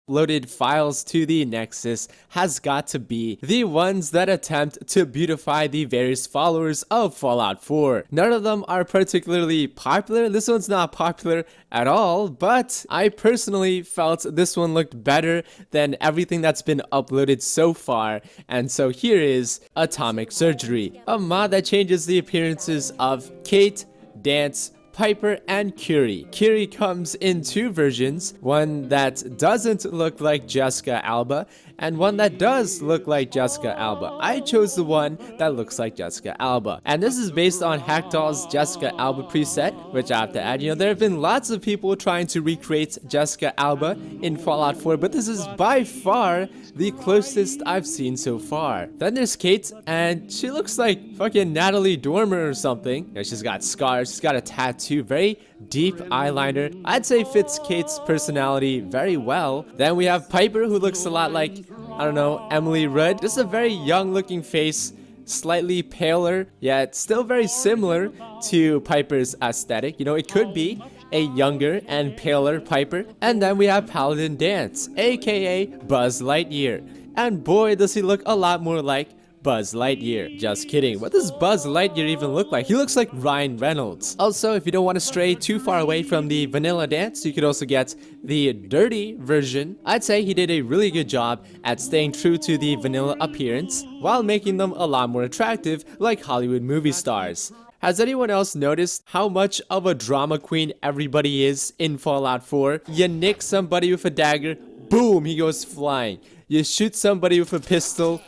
uploaded files to the Nexus has got to be the ones that attempt to beautify the various followers of Fallout 4. None of them are particularly popular. This one's not popular at all, but I personally felt this one looked better than everything that's been uploaded so far, and so here is Atomic Surgery, a mod that changes the appearances of Kate, Dance, Piper, and Curie. Curie comes in two versions, one that doesn't look like Jessica Alba, and one that does look like Jessica Alba. I chose the one that looks like Jessica Alba. And this is based on Hackdoll's Jessica Alba preset, which I have to add, there have been lots of people trying to recreate Jessica Alba in Fallout 4, but this is by far the closest I've seen so far. Then there's Kate, and she looks like fucking Natalie Dormer or something. She's got scars, she's got a tattoo, very deep eyeliner. I'd say fits Kate's personality very well. Then we have Piper, who looks a lot like, I don't know, Emily Rudd. Just a very young looking face, slightly paler, yet still very similar to Piper's aesthetic. It could be a younger and paler Piper. And then we have Paladin Dance, aka Buzz Lightyear. And boy, does he look a lot more like Buzz Lightyear. Just kidding. What does Buzz Lightyear even look like? He looks like Ryan Reynolds. Also, if you don't want to stray too far away from the vanilla dance, you could also get the dirty version. I'd say he did a really good job at staying true to the vanilla appearance while making them a lot more attractive like Hollywood movie stars. Has anyone else noticed how much of a drama queen everybody is in Fallout 4? You nick somebody with a dagger, boom, he goes flying. You shoot somebody with a pistol,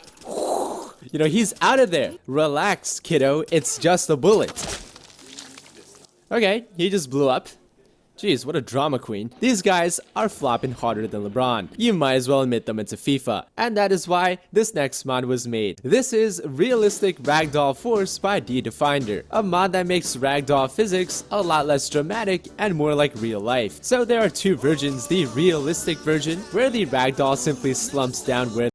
he's out of there. Relax, kiddo. It's just a bullet. Okay, he just blew up. Jeez, what a drama queen. These guys are flopping harder than LeBron. You might as well admit them into FIFA. And that is why this next mod was made. This is Realistic Ragdoll Force by D-Definer, a mod that makes ragdoll physics a lot less dramatic and more like real life. So there are two versions, the realistic version, where the ragdoll simply slumps down where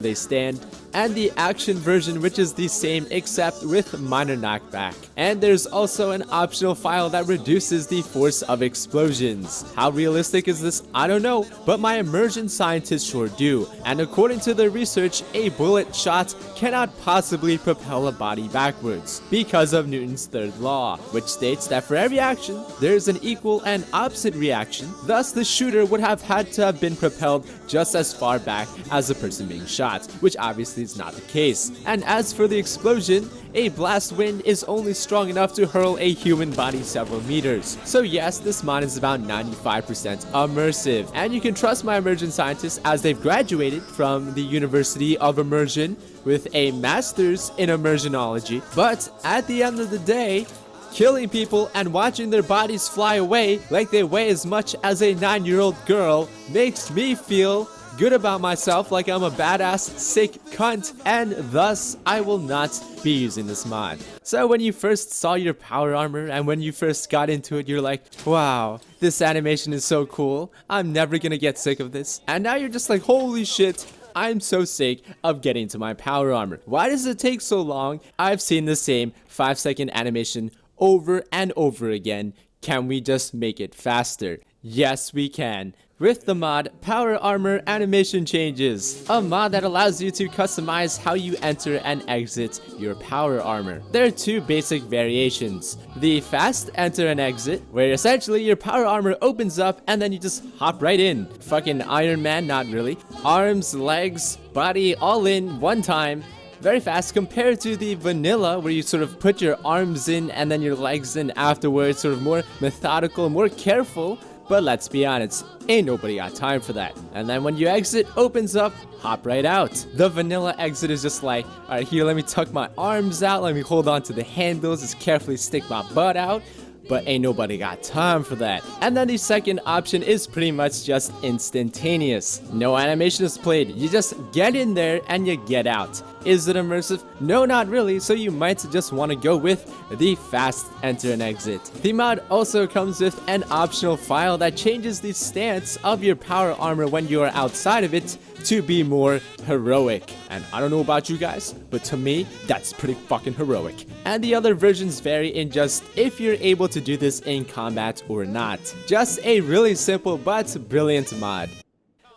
they stand, and the action version, which is the same except with minor knockback. And there's also an optional file that reduces the force of explosions. How realistic is this? I don't know, but my immersion scientists sure do. And according to the research, a bullet shot cannot possibly propel a body backwards because of Newton's third law, which states that for every action, there's an equal and opposite reaction. Thus, the shooter would have had to have been propelled just as far back as the person being shot, which obviously is not the case. And as for the explosion, a blast wind is only strong enough to hurl a human body several meters. So yes, this mod is about 95% immersive. And you can trust my immersion scientists as they've graduated from the University of Immersion with a master's in immersionology. But at the end of the day, killing people and watching their bodies fly away like they weigh as much as a 9-year-old girl makes me feel good about myself, like I'm a badass sick cunt, and thus I will not be using this mod. So when you first saw your power armor and when you first got into it, you're like, wow, this animation is so cool, I'm never gonna get sick of this. And now you're just like, holy shit, I'm so sick of getting to my power armor. Why does it take so long? I've seen the same 5-second animation over and over again. Can we just make it faster? Yes, we can. With the mod Power Armor Animation Changes, a mod that allows you to customize how you enter and exit your power armor. There are two basic variations. The fast enter and exit, where essentially your power armor opens up and then you just hop right in. Fucking Iron Man, not really. Arms, legs, body, all in one time. Very fast compared to the vanilla, where you sort of put your arms in and then your legs in afterwards, sort of more methodical, more careful. But let's be honest, ain't nobody got time for that. And then when you exit, opens up, hop right out. The vanilla exit is just like, alright, here, let me tuck my arms out, let me hold on to the handles, just carefully stick my butt out. But ain't nobody got time for that. And then the second option is pretty much just instantaneous. No animation is played, you just get in there and you get out. Is it immersive? No, not really, so you might just want to go with the fast enter and exit. The mod also comes with an optional file that changes the stance of your power armor when you are outside of it to be more heroic. And I don't know about you guys, but to me, that's pretty fucking heroic. And the other versions vary in just if you're able to do this in combat or not. Just a really simple but brilliant mod.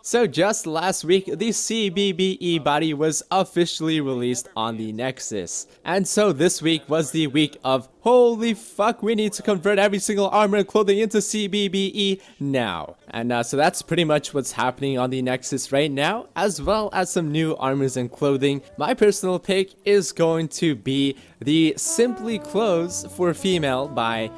So just last week, the CBBE body was officially released on the Nexus. And so this week was the week of, holy fuck, we need to convert every single armor and clothing into CBBE now. And so that's pretty much what's happening on the Nexus right now, as well as some new armors and clothing. My personal pick is going to be the Simply Clothes for Female by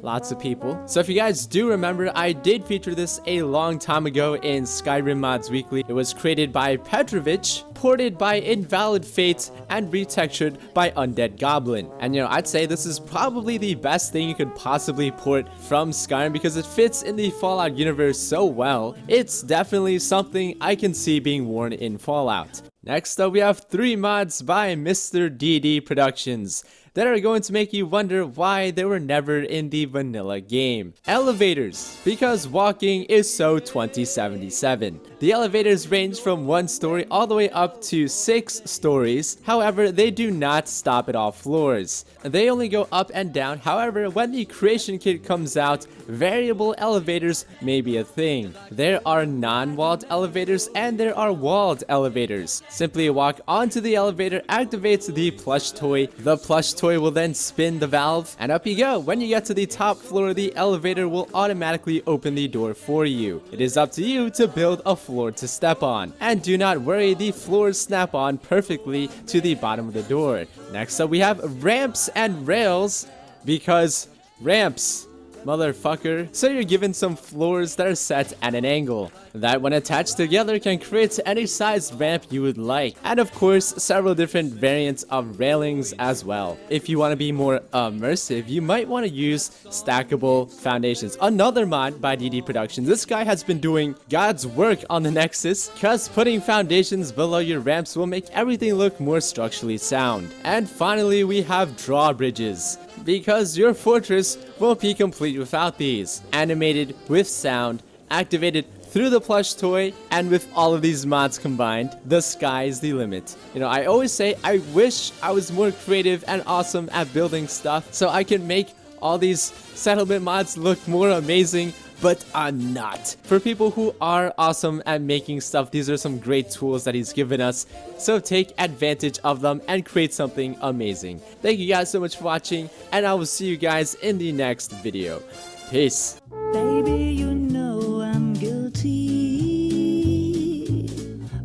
lots of people. So if you guys do remember, I did feature this a long time ago in Skyrim Mods Weekly. It was created by Petrovich, ported by Invalid Fate, and retextured by Undead Goblin. And you know, I'd say this is probably the best thing you could possibly port from Skyrim because it fits in the Fallout universe so well. It's definitely something I can see being worn in Fallout. Next up, we have 3 mods by Mr. DD Productions that are going to make you wonder why they were never in the vanilla game. Elevators, because walking is so 2077. The elevators range from 1 story all the way up to 6 stories. However, they do not stop at all floors. They only go up and down. However, when the creation kit comes out, variable elevators may be a thing. There are non-walled elevators and there are walled elevators. Simply walk onto the elevator, activates the plush toy. The plush toy will then spin the valve and up you go. When you get to the top floor, the elevator will automatically open the door for you. It is up to you to build a floor to step on. And do not worry, the floors snap on perfectly to the bottom of the door. Next up, we have ramps and rails, because ramps, motherfucker. So you're given some floors that are set at an angle that when attached together can create any size ramp you would like, and of course several different variants of railings as well. If you want to be more immersive, you might want to use stackable foundations, another mod by DD Productions. This guy has been doing God's work on the Nexus, cause putting foundations below your ramps will make everything look more structurally sound. And finally, we have drawbridges, because your fortress won't be complete without these. Animated with sound, activated through the plush toy, and with all of these mods combined, the sky is the limit. You know, I always say I wish I was more creative and awesome at building stuff so I can make all these settlement mods look more amazing, but I'm not. For people who are awesome at making stuff, these are some great tools that he's given us, so take advantage of them and create something amazing. Thank you guys so much for watching, and I will see you guys in the next video. Peace. Baby, you know I'm guilty.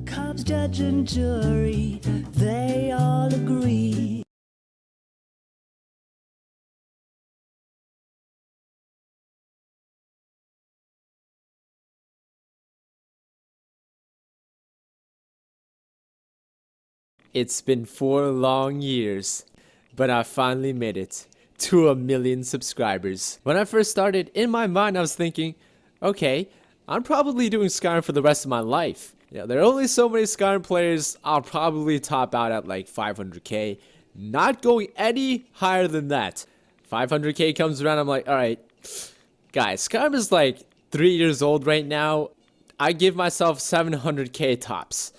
Cops, judge, and jury, they all agree. It's been 4 long years, but I finally made it to 1 million subscribers. When I first started, in my mind I was thinking, okay, I'm probably doing Skyrim for the rest of my life. Yeah, there are only so many Skyrim players, I'll probably top out at like 500k, not going any higher than that. 500k comes around, I'm like, alright, guys, Skyrim is like 3 years old right now, I give myself 700k tops.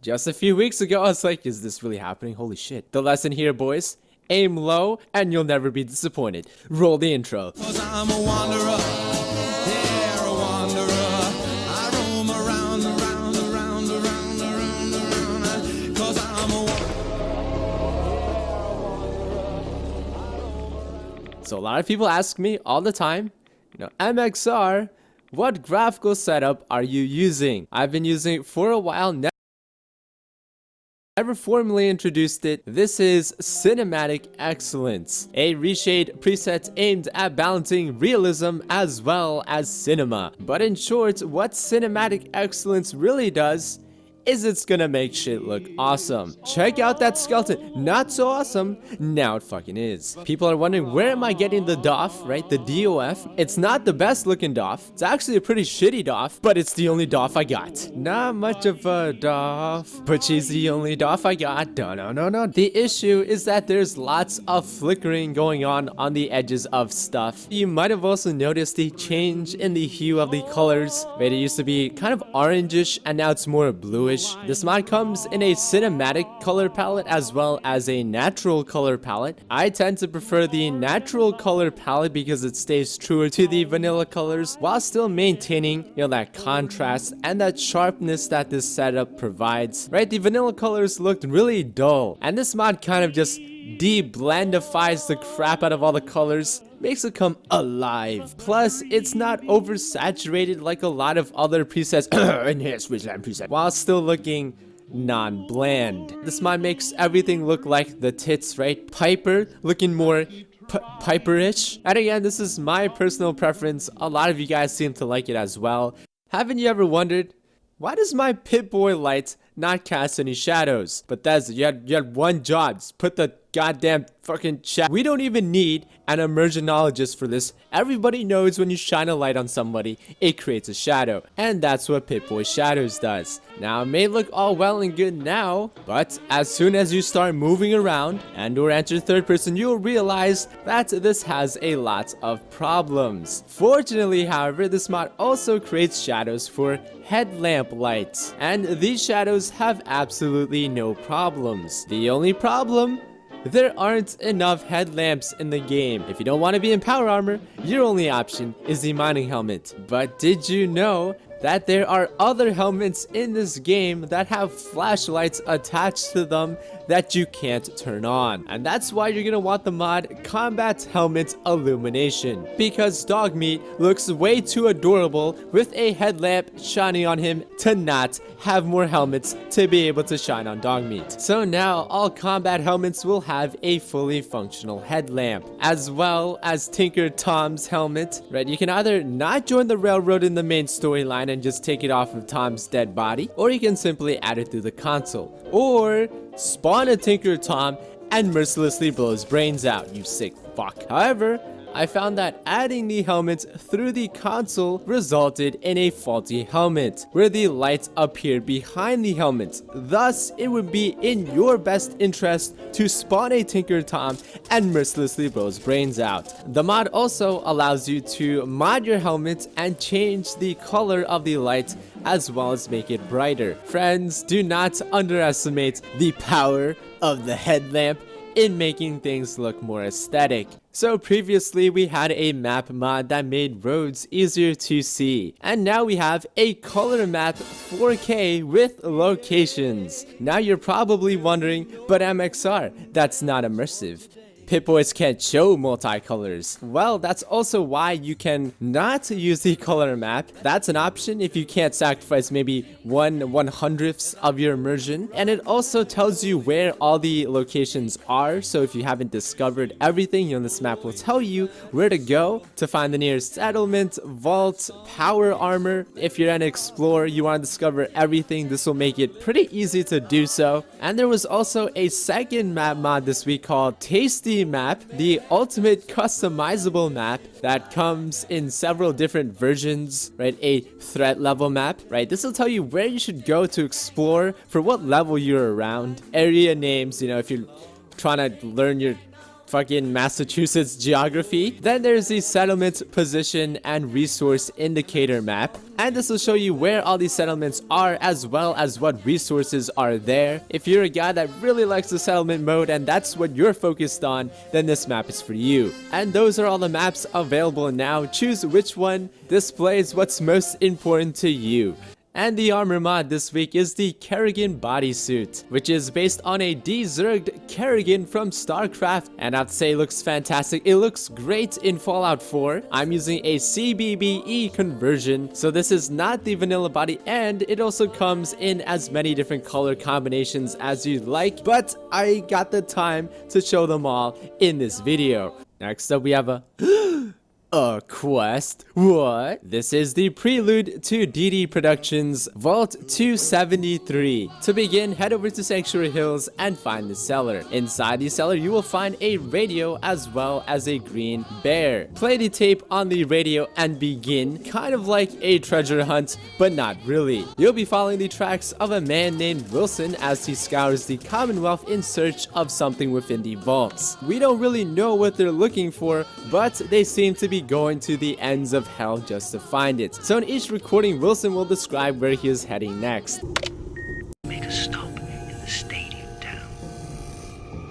Just a few weeks ago, I was like, is this really happening? Holy shit. The lesson here, boys, aim low and you'll never be disappointed. Roll the intro. 'Cause I'm a wanderer, yeah, a wanderer. I roam around, 'cause I'm a wanderer. So a lot of people ask me all the time, you know, MXR, what graphical setup are you using? I've been using it for a while now. Never formally introduced it. This is Cinematic Excellence, a reshade preset aimed at balancing realism as well as cinema. But in short, what Cinematic Excellence really does is it's gonna make shit look awesome. Check out that skeleton. Not so awesome. Now it fucking is. People are wondering, where am I getting the DOF, right? The DOF. It's not the best looking DOF. It's actually a pretty shitty DOF, but it's the only DOF I got. Not much of a DOF, but she's the only DOF I got. No. The issue is that there's lots of flickering going on the edges of stuff. You might have also noticed the change in the hue of the colors. Right? It used to be kind of orangish, and now it's more bluish. This mod comes in a cinematic color palette as well as a natural color palette. I tend to prefer the natural color palette because it stays truer to the vanilla colors while still maintaining, you know, that contrast and that sharpness that this setup provides. Right, the vanilla colors looked really dull, and this mod kind of just de-blendifies the crap out of all the colors, makes it come alive. Plus, it's not oversaturated like a lot of other presets, enhanced wasteland preset, while still looking non-bland. This mod makes everything look like the tits, right? Piper looking more Piper-ish. And again, this is my personal preference. A lot of you guys seem to like it as well. Haven't you ever wondered, why does my Pip-Boy light not cast any shadows? But that's, you had one job, just put the goddamn fucking shadow. We don't even need an immersionologist for this. Everybody knows when you shine a light on somebody, it creates a shadow. And that's what Pip-Boy Shadows does. Now, it may look all well and good now, but as soon as you start moving around and or enter third person, you'll realize that this has a lot of problems. Fortunately, however, this mod also creates shadows for headlamp lights, and these shadows have absolutely no problems. The only problem, there aren't enough headlamps in the game. If you don't want to be in power armor, your only option is the mining helmet. But did you know that there are other helmets in this game that have flashlights attached to them that you can't turn on? And that's why you're gonna want the mod Combat Helmet Illumination, because Dogmeat looks way too adorable with a headlamp shining on him to not have more helmets to be able to shine on Dogmeat. So now all combat helmets will have a fully functional headlamp, as well as Tinker Tom's helmet. Right, you can either not join the railroad in the main storyline and just take it off of Tom's dead body, or you can simply add it through the console, or spawn a Tinker Tom and mercilessly blow his brains out, you sick fuck. However, I found that adding the helmet through the console resulted in a faulty helmet, where the lights appeared behind the helmet. Thus, it would be in your best interest to spawn a Tinker Tom and mercilessly blow his brains out. The mod also allows you to mod your helmet and change the color of the light as well as make it brighter. Friends, do not underestimate the power of the headlamp in making things look more aesthetic. So previously we had a map mod that made roads easier to see, and now we have a color map 4K with locations. Now you're probably wondering, but MXR, that's not immersive. Pip-Boys can't show multicolors. Well, that's also why you can not use the color map. That's an option if you can't sacrifice maybe 1/100th of your immersion. And it also tells you where all the locations are. So if you haven't discovered everything, this map will tell you where to go to find the nearest settlement, vault, power armor. If you're an explorer, you want to discover everything, this will make it pretty easy to do so. And there was also a second map mod this week called Tasty Map, the ultimate customizable map that comes in several different versions, right? A threat level map, right? This will tell you where you should go to explore, for what level you're around, area names, if you're trying to learn your fucking Massachusetts geography. Then there's the settlement position and resource indicator map, and this will show you where all these settlements are as well as what resources are there. If you're a guy that really likes the settlement mode and that's what you're focused on, then this map is for you. And those are all the maps available now. Choose which one displays what's most important to you. And the armor mod this week is the Kerrigan bodysuit, which is based on a de-zerged Kerrigan from StarCraft, and I have to say it looks fantastic. It looks great in Fallout 4. I'm using a CBBE conversion, so this is not the vanilla body, and it also comes in as many different color combinations as you'd like, but I got the time to show them all in this video. Next up we have a quest? What? This is the prelude to DD Productions Vault 273. To begin, head over to Sanctuary Hills and find the cellar. Inside the cellar, you will find a radio as well as a green bear. Play the tape on the radio and begin, kind of like a treasure hunt, but not really. You'll be following the tracks of a man named Wilson as he scours the Commonwealth in search of something within the vaults. We don't really know what they're looking for, but they seem to be going to the ends of hell just to find it. So in each recording, Wilson will describe where he is heading next. Make a stop in the stadium town.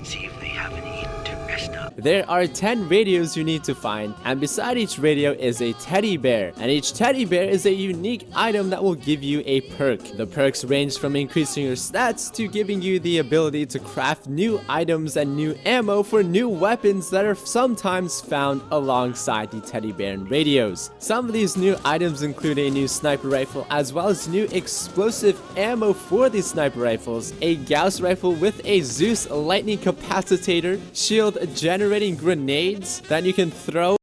See if they have an inn to rest up. There are 10 radios you need to find, and beside each radio is a teddy bear, and each teddy bear is a unique item that will give you a perk. The perks range from increasing your stats to giving you the ability to craft new items and new ammo for new weapons that are sometimes found alongside the teddy bear and radios. Some of these new items include a new sniper rifle as well as new explosive ammo for the sniper rifles, a Gauss rifle with a Zeus lightning capacitator, shield generating grenades that you can throw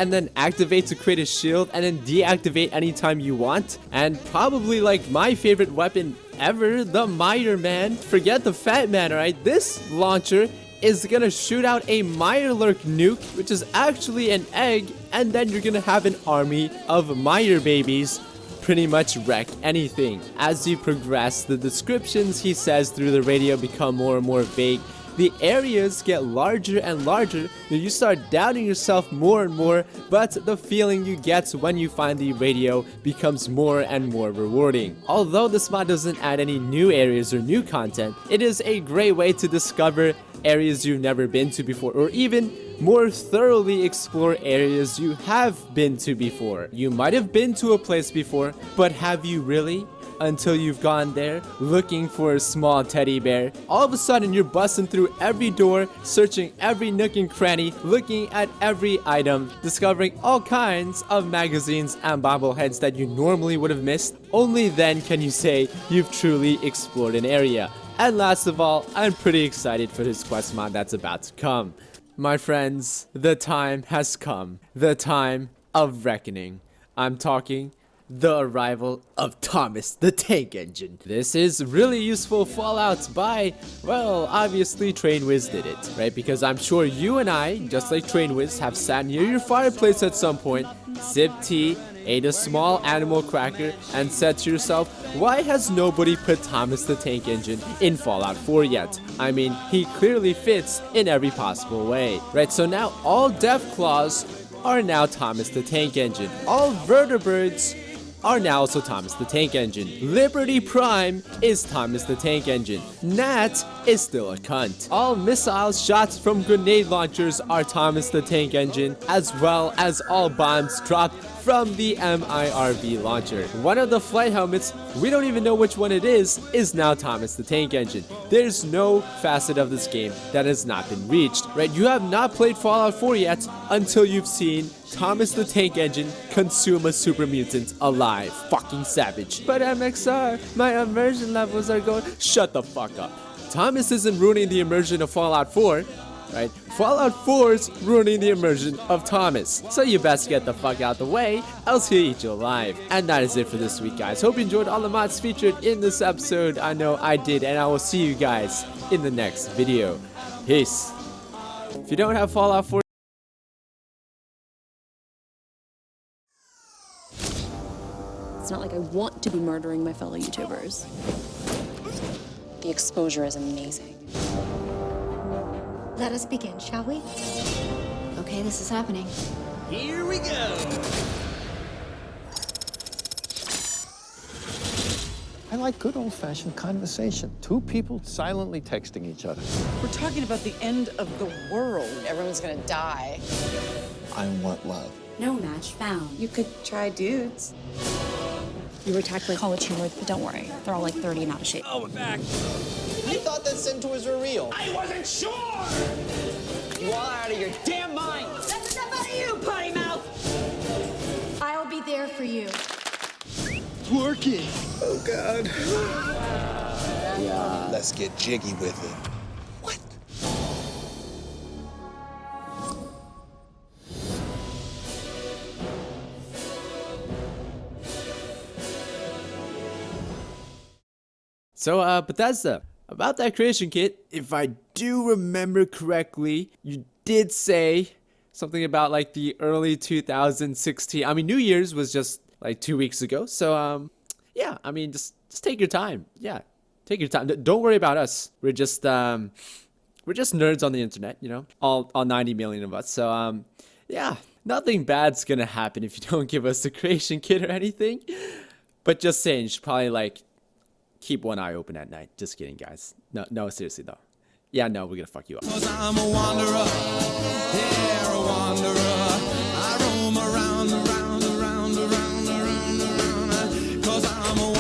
and then activate to create a shield and then deactivate anytime you want. And probably like my favorite weapon ever, the Mire Man. Forget the Fat Man, alright? This launcher is gonna shoot out a Mirelurk nuke, which is actually an egg, and then you're gonna have an army of Mire babies pretty much wreck anything. As you progress, the descriptions he says through the radio become more and more vague. The areas get larger and larger, and you start doubting yourself more and more, but the feeling you get when you find the radio becomes more and more rewarding. Although this mod doesn't add any new areas or new content, it is a great way to discover areas you've never been to before, or even more thoroughly explore areas you have been to before. You might have been to a place before, but have you really? Until you've gone there looking for a small teddy bear. All of a sudden you're busting through every door, searching every nook and cranny, looking at every item, discovering all kinds of magazines and bobbleheads that you normally would have missed. Only then can you say you've truly explored an area. And last of all, I'm pretty excited for this quest mod that's about to come. My friends, the time has come. The time of reckoning. I'm talking the arrival of Thomas the Tank Engine. This is really useful Fallout by, well, obviously TrainWiz did it, right? Because I'm sure you and I, just like TrainWiz, have sat near your fireplace at some point, sipped tea, ate a small animal cracker, and said to yourself, why has nobody put Thomas the Tank Engine in Fallout 4 yet? I mean, he clearly fits in every possible way, right? So now all Deathclaws are now Thomas the Tank Engine. All vertebrates are now also Thomas the Tank Engine. Liberty Prime is Thomas the Tank Engine. Nat is still a cunt. All missiles shots from grenade launchers are Thomas the Tank Engine, as well as all bombs dropped from the MIRV launcher. One of the flight helmets, we don't even know which one it is now Thomas the Tank Engine. There's no facet of this game that has not been reached, right? You have not played Fallout 4 yet until you've seen Thomas the Tank Engine consume a super mutant alive. Fucking savage. But MXR, my immersion levels are going. Shut the fuck up. Thomas isn't ruining the immersion of Fallout 4, right? Fallout 4's ruining the immersion of Thomas. So you best get the fuck out the way, else he'll eat you alive. And that is it for this week, guys. Hope you enjoyed all the mods featured in this episode. I know I did, and I will see you guys in the next video. Peace. If you don't have Fallout 4, it's not like I want to be murdering my fellow YouTubers. The exposure is amazing. Let us begin, shall we? Okay, this is happening. Here we go. I like good old-fashioned conversation. Two people silently texting each other. We're talking about the end of the world. Everyone's gonna die. I want love. No match found. You could try dudes. You were attacked by college humor, but don't worry. They're all like 30 and out of shape. Oh, we're back. I thought that centaurs were real. I wasn't sure. You all out of your damn mind. That's enough out of you, potty mouth! I'll be there for you. Working. Oh, God. Yeah. Let's get jiggy with it. What? So, Bethesda, about that creation kit, if I do remember correctly, you did say something about like the early 2016. I mean, New Year's was just like 2 weeks ago. So, yeah, I mean, just take your time. Yeah, take your time. Don't worry about us. We're just nerds on the internet, you know, all 90 million of us. So, yeah, nothing bad's gonna happen if you don't give us the creation kit or anything. But just saying, you should probably like keep one eye open at night. Just kidding, guys. No, seriously though. Yeah, no, we're gonna fuck you up. 'Cause I'm a wanderer, yeah, a wanderer. I roam around, around, around, around, around, around. 'Cause I'm a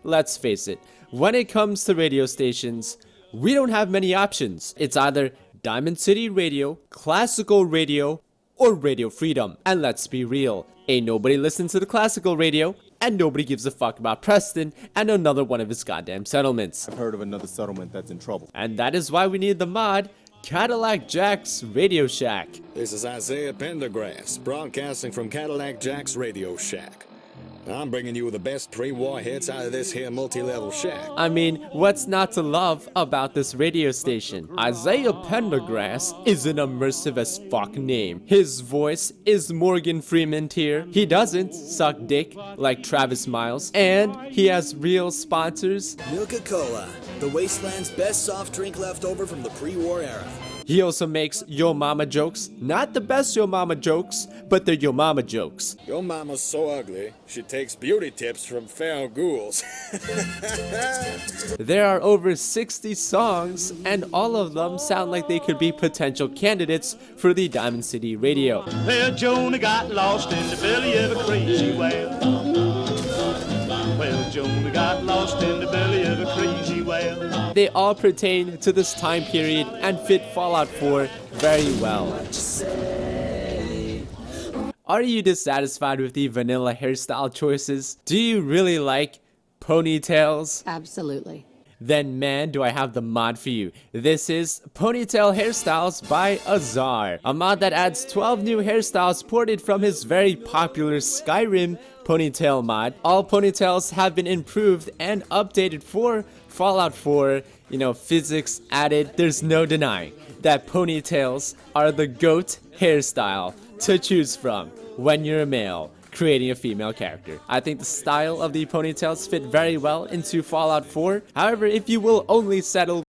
Let's face it, when it comes to radio stations, we don't have many options. It's either Diamond City Radio, Classical Radio, or Radio Freedom. And let's be real, ain't nobody listens to the classical radio, and nobody gives a fuck about Preston and another one of his goddamn settlements. I've heard of another settlement that's in trouble. And that is why we need the mod Cadillac Jack's Radio Shack. This is Isaiah Pendergrass, broadcasting from Cadillac Jack's Radio Shack. I'm bringing you the best pre-war hits out of this here multi-level shack. I mean, what's not to love about this radio station? Isaiah Pendergrass is an immersive as fuck name. His voice is Morgan Freeman here. He doesn't suck dick like Travis Miles. And he has real sponsors. Nuka-Cola, the wasteland's best soft drink left over from the pre-war era. He also makes Yo Mama jokes. Not the best Yo Mama jokes, but they're Yo Mama jokes. Your mama's so ugly, she takes beauty tips from feral ghouls. There are over 60 songs, and all of them sound like they could be potential candidates for the Diamond City Radio. Well, Jonah got lost in the belly of a crazy whale. Well, Jonah got lost in the belly of a crazy whale. They all pertain to this time period and fit Fallout 4 very well. Are you dissatisfied with the vanilla hairstyle choices? Do you really like ponytails? Absolutely. Then man, do I have the mod for you. This is Ponytail Hairstyles by Azar, a mod that adds 12 new hairstyles ported from his very popular Skyrim ponytail mod. All ponytails have been improved and updated for Fallout 4, physics added. There's no denying that ponytails are the GOAT hairstyle to choose from when you're a male creating a female character. I think the style of the ponytails fit very well into Fallout 4. However, if you will only settle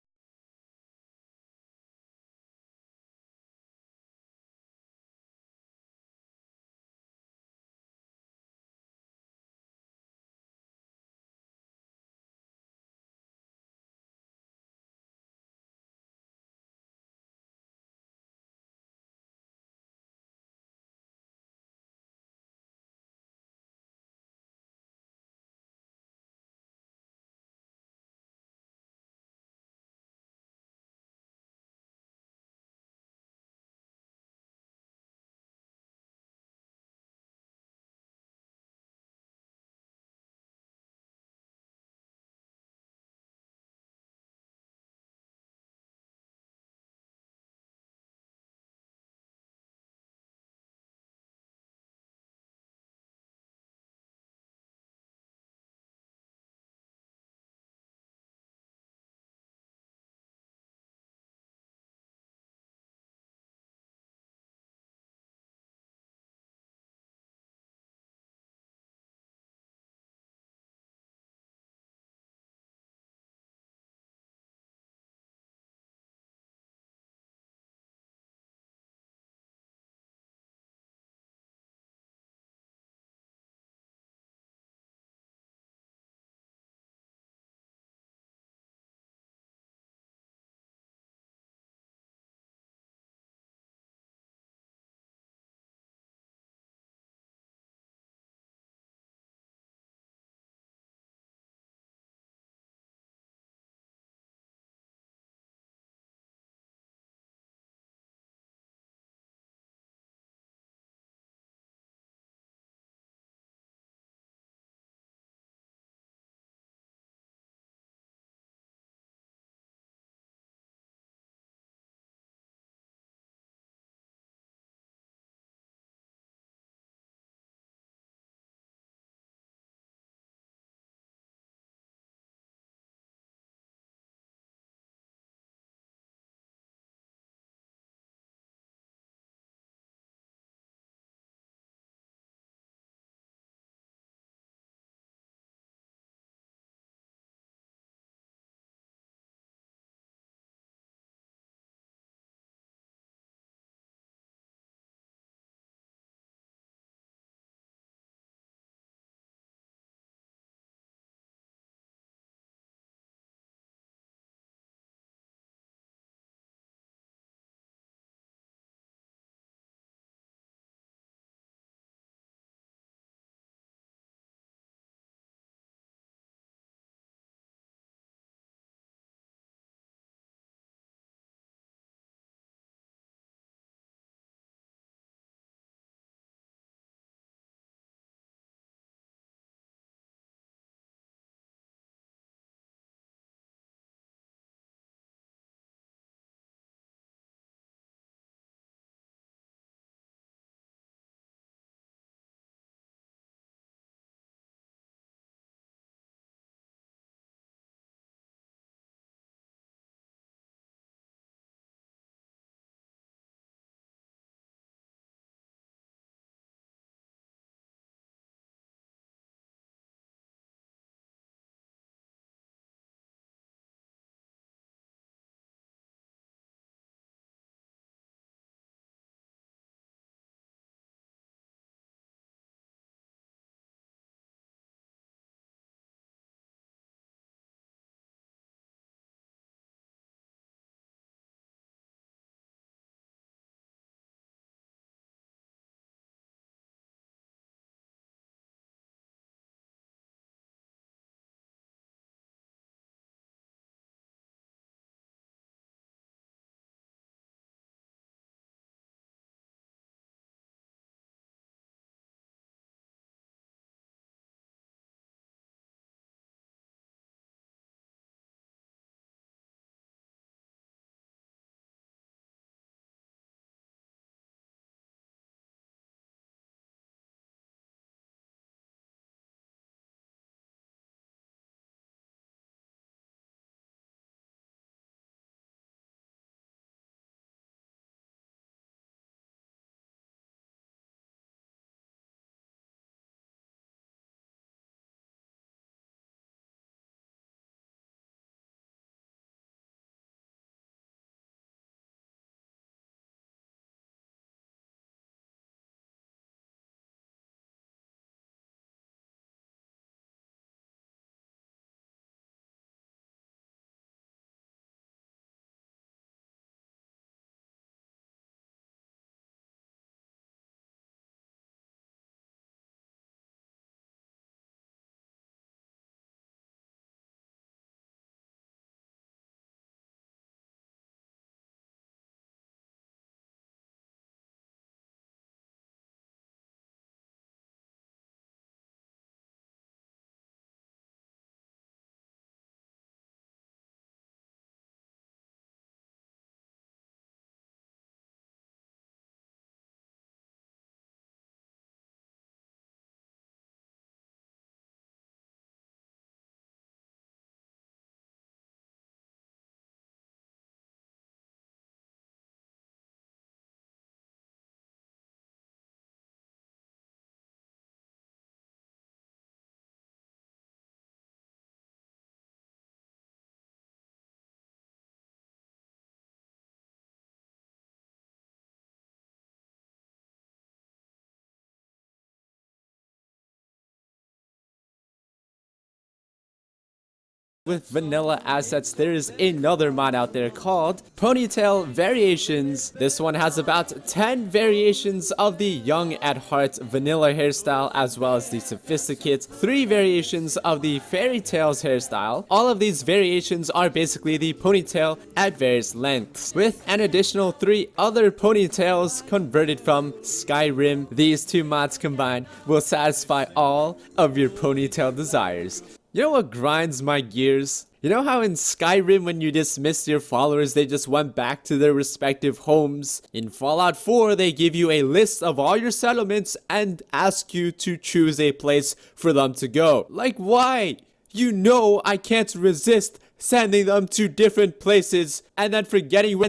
With vanilla assets, there is another mod out there called Ponytail Variations. This one has about 10 variations of the young at heart vanilla hairstyle, as well as the sophisticated 3 variations of the fairy tales hairstyle. All of these variations are basically the ponytail at various lengths, with an additional 3 other ponytails converted from Skyrim. These 2 mods combined will satisfy all of your ponytail desires. You know what grinds my gears? You know how in Skyrim when you dismissed your followers, they just went back to their respective homes? In Fallout 4, they give you a list of all your settlements and ask you to choose a place for them to go. Like, why? You know I can't resist sending them to different places and then forgetting when.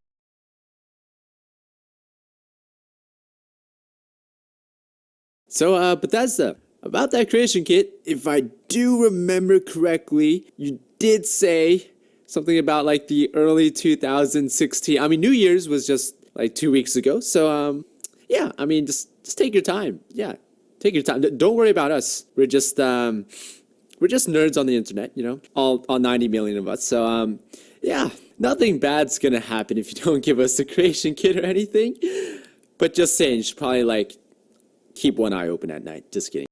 So, Bethesda, about that creation kit, if I do remember correctly, you did say something about like the early 2016. I mean, New Year's was just like 2 weeks ago. So, yeah, I mean, just take your time. Yeah, take your time. Don't worry about us. We're just nerds on the internet, you know, all 90 million of us. So, yeah, nothing bad's gonna happen if you don't give us the creation kit or anything. But just saying, you should probably like keep one eye open at night. Just kidding.